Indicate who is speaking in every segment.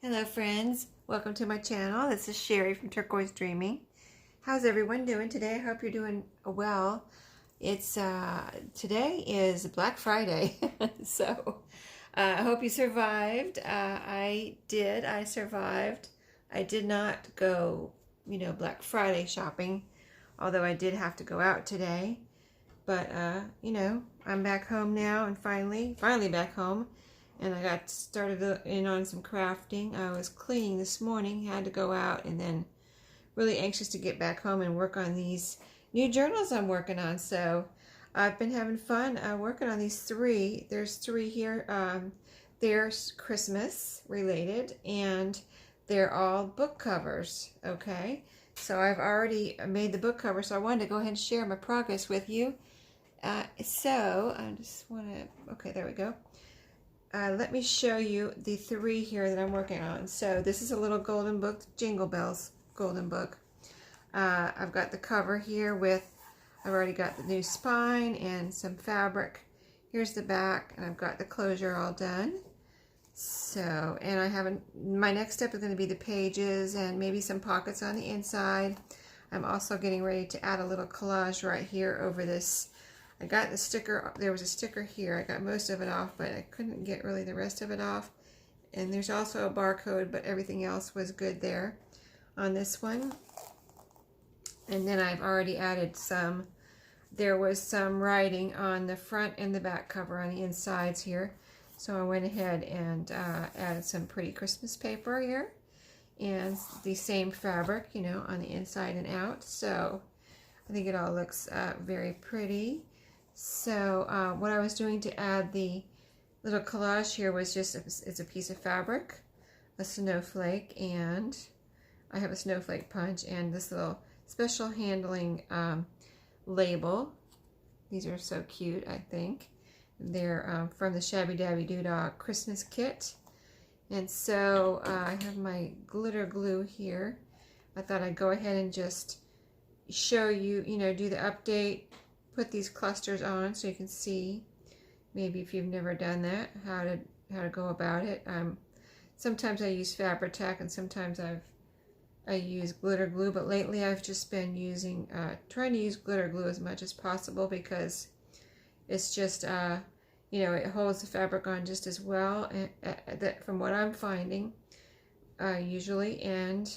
Speaker 1: Hello friends, welcome to my channel. This is Sherry from Turquoise Dreaming. How's everyone doing today? I hope you're doing well. It's today is Black Friday, so I hope you survived. I did. I survived. I did not go, Black Friday shopping, although I did have to go out today. But I'm back home now, and finally back home. And I got started in on some crafting. I was cleaning this morning, had to go out, and then really anxious to get back home and work on these new journals I'm working on. So I've been having fun working on these three. There's three here. They're Christmas related, and they're all book covers, okay? So I've already made the book cover, so I wanted to go ahead and share my progress with you. So I just want to, okay, there we go. Let me show you the three here that I'm working on. So this is a little golden book, Jingle Bells golden book. I've got the cover here with, I've already got the new spine and some fabric. Here's the back, and I've got the closure all done. So, and I haven't, my next step is going to be the pages and maybe some pockets on the inside. I'm also getting ready to add a little collage right here over this. I got the sticker, there was a sticker here. I got most of it off, but I couldn't get really the rest of it off. And there's also a barcode, but everything else was good there on this one. And then I've already added some, there was some writing on the front and the back cover on the insides here. So I went ahead and added some pretty Christmas paper here. And the same fabric, on the inside and out. So I think it all looks very pretty. So what I was doing to add the little collage here was just, it's a piece of fabric, a snowflake, and I have a snowflake punch, and this little special handling label. These are so cute, I think. They're from the Shabby Dabby Doodah Christmas kit. And so I have my glitter glue here. I thought I'd go ahead and just show you, do the update, put these clusters on so you can see, maybe if you've never done that, how to go about it. Sometimes I use Fabri-Tac, and sometimes I use glitter glue, but lately I've just been using, trying to use glitter glue as much as possible, because it's just, it holds the fabric on just as well, that from what I'm finding, usually, and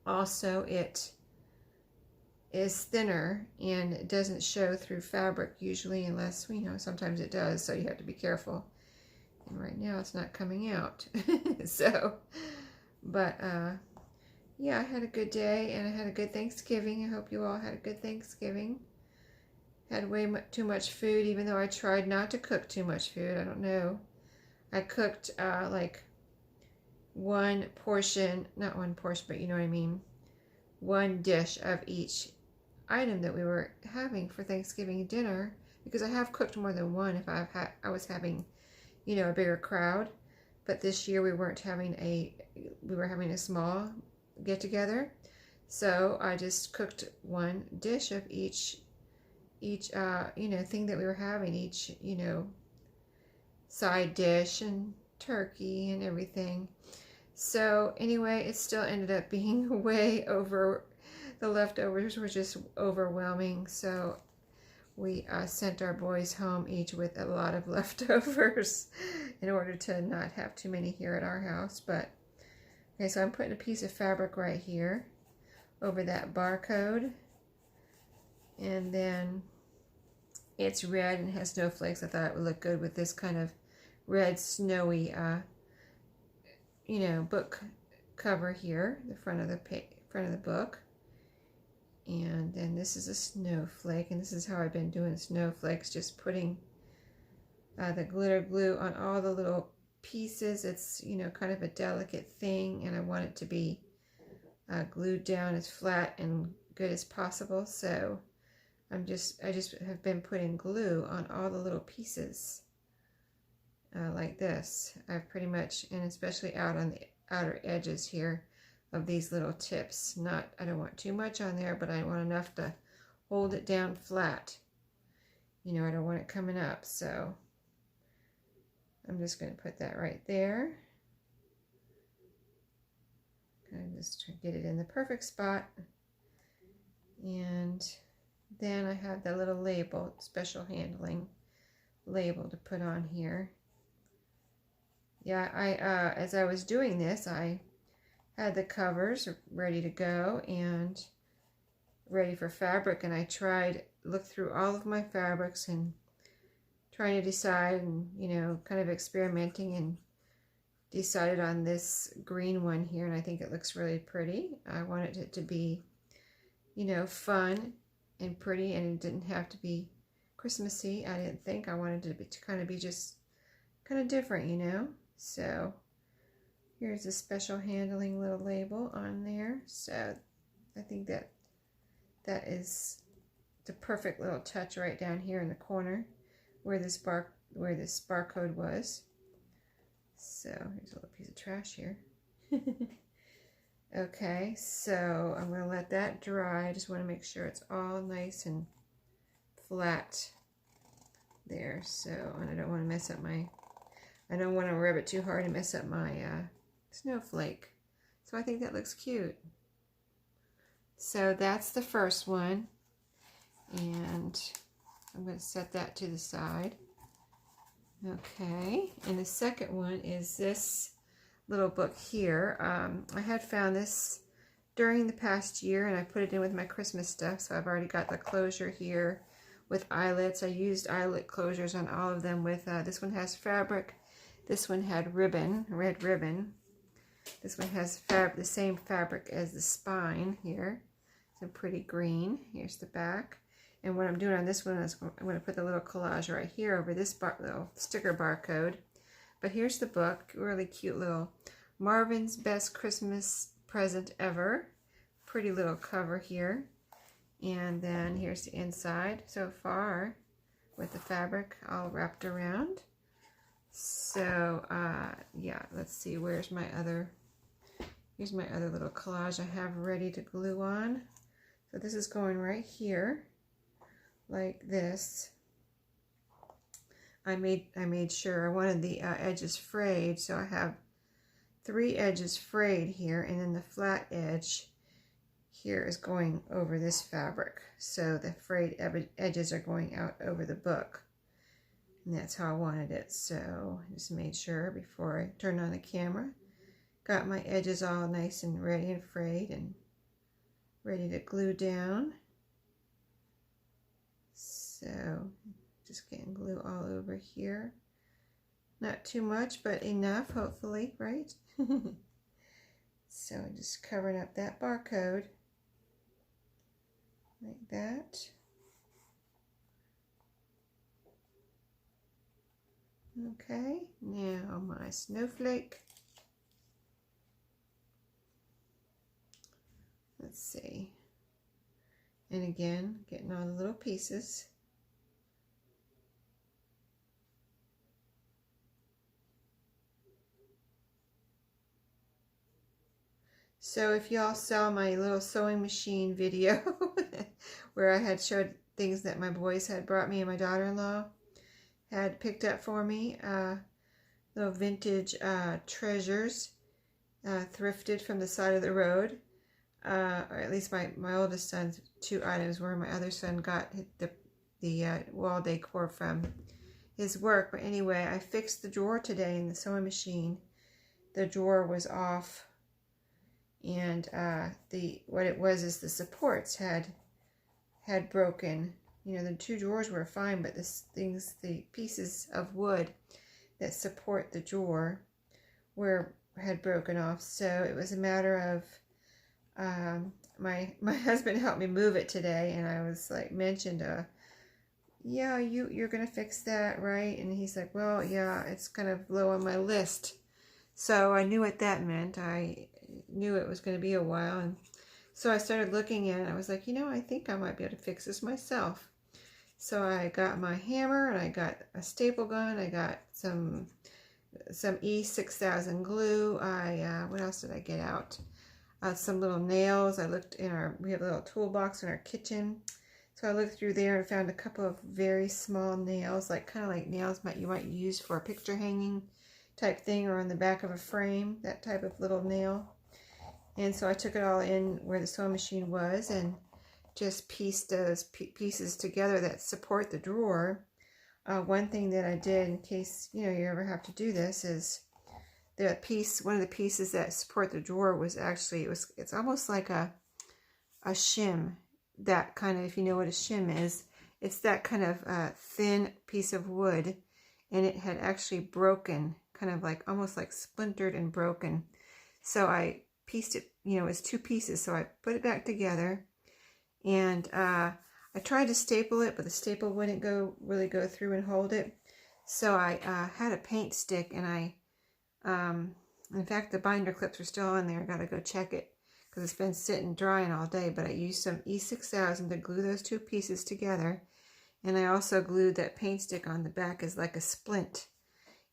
Speaker 1: also it is thinner and it doesn't show through fabric usually, unless, sometimes it does, so you have to be careful. And right now it's not coming out. So, but yeah, I had a good day, and I had a good Thanksgiving. I hope you all had a good Thanksgiving. Had way too much food, even though I tried not to cook too much food. I don't know. I cooked like one portion, not one portion, but you know what I mean, one dish of each item that we were having for Thanksgiving dinner, because I have cooked more than one if I was having, a bigger crowd. But this year we weren't having we were having a small get together, so I just cooked one dish of each thing that we were having, each side dish and turkey and everything. So anyway, it still ended up being way over. The leftovers were just overwhelming, so we sent our boys home each with a lot of leftovers in order to not have too many here at our house. But okay, so I'm putting a piece of fabric right here over that barcode, and then it's red and has snowflakes. I thought it would look good with this kind of red snowy book cover here, the front of the book. And then this is a snowflake, and this is how I've been doing snowflakes, just putting the glitter glue on all the little pieces. It's kind of a delicate thing, and I want it to be glued down as flat and good as possible. So I just have been putting glue on all the little pieces like this. I've pretty much, and especially out on the outer edges here of these little tips. I don't want too much on there, but I want enough to hold it down flat. I don't want it coming up, so I'm just going to put that right there. just try to get it in the perfect spot. And then I have that little label, special handling label to put on here. Yeah, as I was doing this, I had the covers ready to go and ready for fabric, and I looked through all of my fabrics and trying to decide, and kind of experimenting, and decided on this green one here, and I think it looks really pretty. I wanted it to be fun and pretty, and it didn't have to be Christmassy. I didn't think. I wanted it to kind of be just kind of different, so here's a special handling little label on there. So I think that is the perfect little touch right down here in the corner where this barcode was. So here's a little piece of trash here. Okay, so I'm going to let that dry. I just want to make sure it's all nice and flat there. So, and I don't want to mess up I don't want to rub it too hard and mess up my snowflake. So I think that looks cute. So that's the first one. And I'm going to set that to the side. Okay, and the second one is this little book here. I had found this during the past year, and I put it in with my Christmas stuff, so I've already got the closure here with eyelets. I used eyelet closures on all of them with, this one has fabric, this one had ribbon, red ribbon. This one has the same fabric as the spine here. It's a pretty green. Here's the back. And what I'm doing on this one is I'm going to put the little collage right here over this little sticker barcode. But here's the book, really cute little Marvin's Best Christmas Present Ever. Pretty little cover here. And then here's the inside so far with the fabric all wrapped around. So, yeah, let's see, here's my other little collage I have ready to glue on. So this is going right here, like this. I made sure I wanted the edges frayed, so I have 3 edges frayed here, and then the flat edge here is going over this fabric. So the frayed edges are going out over the book. And that's how I wanted it. So I just made sure before I turned on the camera. Got my edges all nice and ready and frayed and ready to glue down. So just getting glue all over here. Not too much, but enough, hopefully, right? So just covering up that barcode like that. Okay, now my snowflake. Let's see. And again, getting all the little pieces. So if y'all saw my little sewing machine video where I had showed things that my boys had brought me and my daughter-in-law had picked up for me, little vintage treasures, thrifted from the side of the road, or at least my oldest son's 2 items where my other son got the wall decor from his work. But anyway, I fixed the drawer today in the sewing machine. The drawer was off, and what it was is the supports had broken. You know, the 2 drawers were fine, but the pieces of wood that support the drawer had broken off. So it was a matter of my husband helped me move it today, and I was like mentioned, yeah, you're gonna fix that, right? And he's like, well, yeah, it's kind of low on my list. So I knew what that meant. I knew it was going to be a while, and so I started looking at it. I was like, I think I might be able to fix this myself. So I got my hammer, and I got a staple gun. I got some E6000 glue. What else did I get out? Some little nails. I looked we have a little toolbox in our kitchen. So I looked through there and found a couple of very small nails, kind of like nails you might use for a picture hanging type thing, or on the back of a frame, that type of little nail. And so I took it all in where the sewing machine was and just pieced those pieces together that support the drawer. One thing that I did, in case you ever have to do this, is one of the pieces that support the drawer was actually, it's almost like a shim. That kind of, if you know what a shim is, it's that kind of thin piece of wood, and it had actually broken, kind of like almost like splintered and broken. So I pieced it, it was two pieces, so I put it back together, and I tried to staple it, but the staple wouldn't really go through and hold it. So I had a paint stick, and in fact, the binder clips are still on there. I gotta go check it because it's been sitting drying all day, but I used some E6000 to glue those two pieces together, and I also glued that paint stick on the back as like a splint.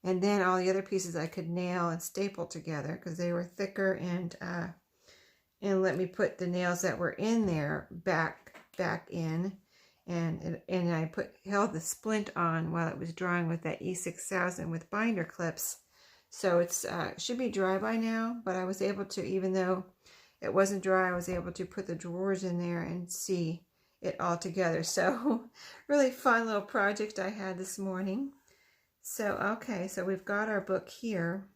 Speaker 1: And then all the other pieces I could nail and staple together because they were thicker, and let me put the nails that were in there back in, and I held the splint on while it was drying with that E6000 with binder clips. So it's should be dry by now, but I was able to, even though it wasn't dry, I was able to put the drawers in there and see it all together. So really fun little project I had this morning. So, okay, so we've got our book here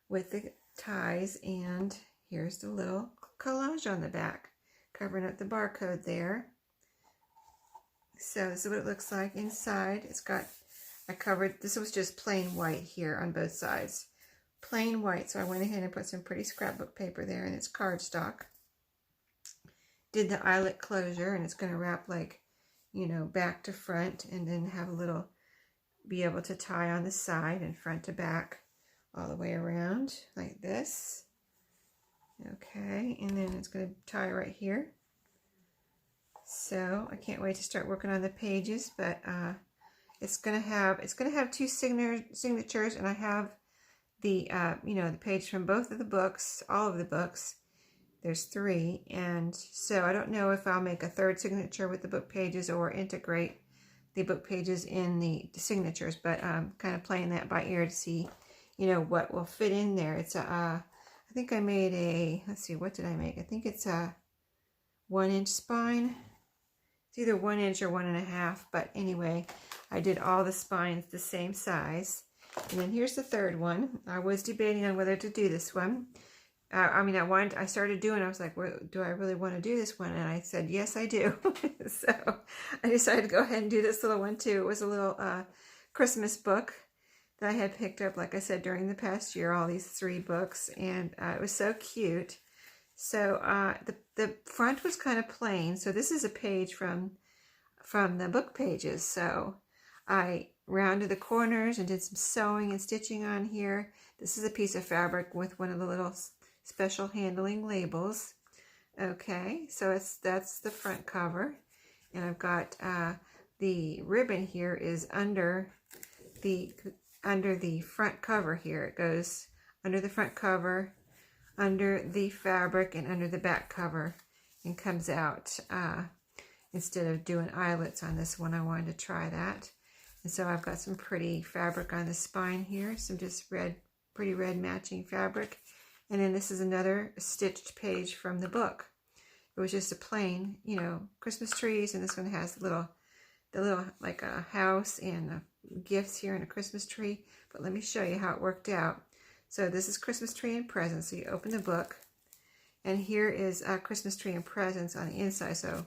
Speaker 1: with the ties, and here's the little collage on the back, covering up the barcode there. So this is what it looks like inside. It's got, this was just plain white here on both sides. Plain white, so I went ahead and put some pretty scrapbook paper there, and it's cardstock. Did the eyelet closure, and it's going to wrap like, back to front, and then have a little, be able to tie on the side and front to back all the way around like this. Okay, and then it's going to tie right here. So I can't wait to start working on the pages, but it's going to have two signatures, and I have the the page from both of the books, all of the books. There's 3, and so I don't know if I'll make a third signature with the book pages or integrate the book pages in the signatures, but I'm kind of playing that by ear to see, what will fit in there. It's I think I made a, let's see, what did I make? I think it's a 1-inch spine. It's either 1 inch or 1.5, but anyway, I did all the spines the same size. And then here's the third one. I was debating on whether to do this one. I started doing, I was like, well, do I really want to do this one? And I said, yes, I do. So I decided to go ahead and do this little one too. It was a little Christmas book that I had picked up, like I said, during the past year, all these 3 books, and it was so cute. So the front was kind of plain. So this is a page from the book pages. So I rounded the corners and did some sewing and stitching on here. This is a piece of fabric with one of the little special handling labels. Okay, so that's the front cover, and I've got the ribbon here is under the front cover here. It goes under the front cover, under the fabric, and under the back cover, and comes out. Instead of doing eyelets on this one, I wanted to try that. And so I've got some pretty fabric on the spine here, some just pretty red matching fabric. And then this is another stitched page from the book. It was just a plain, Christmas trees, and this one has the little like a house and gifts here and a Christmas tree. But let me show you how it worked out. So this is Christmas tree and presents. So you open the book, and here is a Christmas tree and presents on the inside. So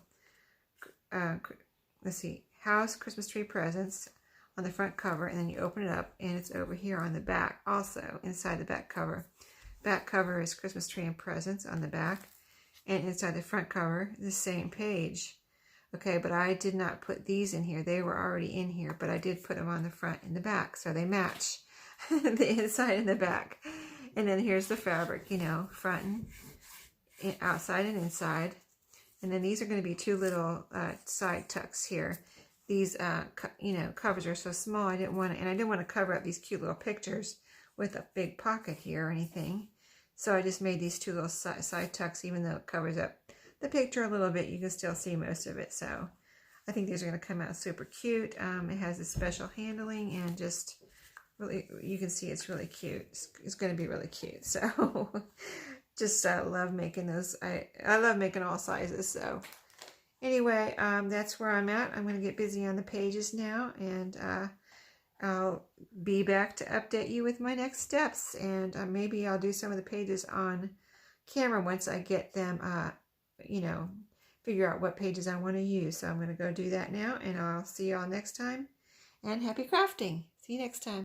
Speaker 1: let's see, house, Christmas tree, presents on the front cover, and then you open it up, and it's over here on the back, also inside the back cover. Back cover is Christmas tree and presents on the back, and inside the front cover, the same page. Okay, but I did not put these in here. They were already in here, but I did put them on the front and the back, so they match the inside and the back. And then here's the fabric, front and outside and inside. And then these are going to be 2 little side tucks here. These, covers are so small, I didn't want to cover up these cute little pictures with a big pocket here or anything. So I just made these 2 little side tucks, even though it covers up the picture a little bit, you can still see most of it. So I think these are going to come out super cute. It has a special handling, and just really, you can see it's really cute. It's going to be really cute. So just love making those. I love making all sizes. So anyway, that's where I'm at. I'm going to get busy on the pages now, and I'll be back to update you with my next steps. And maybe I'll do some of the pages on camera once I get them, you know, figure out what pages I want to use. So I'm going to go do that now, and I'll see you all next time. And happy crafting. See you next time.